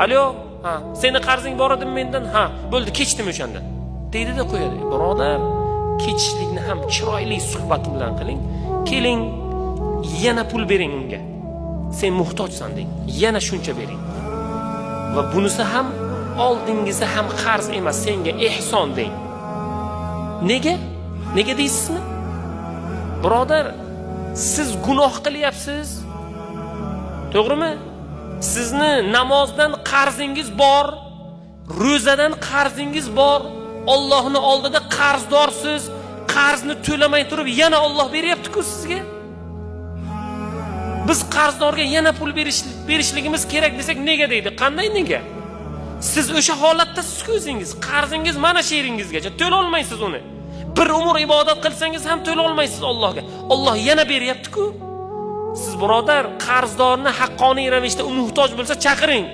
Alo, ha, seni qarzing bor edi mendan, ha, bo'ldi, kechdim o'shandan. Deydi-da qo'yadi. Birodar, kechishlikni ham chiroyli suhbat bilan qiling. Keling, yana pul bering unga. Sen muhtojsan deng. Yana shuncha bering. Va bunisi ham oldingizda ham qarz emas, senga ehson deng. Nega? Nega deysizmi? Birodar, siz gunoh qilyapsiz. To'g'rimi? Sizni namozdan qarzingiz bor, ro'zadan qarzingiz bor, Allohning oldida qarzdorsiz. Qarzni to'lamay turib yana Alloh beryapti-ku sizga. Biz qarzdorga yana pul berishligimiz kerak desak nega deydi? Qanday nega? Siz o'sha holatdasiz-ku o'zingiz. Qarzingiz mana shu yeringizgacha to'la olmaysiz uni. Bir umr ibodat qilsangiz ham to'la olmaysiz Allohga. Alloh yana beryapti-ku. Siz birodar, qarzdorni haqqoniy ravishda u muhtoj bo'lsa chaqiring.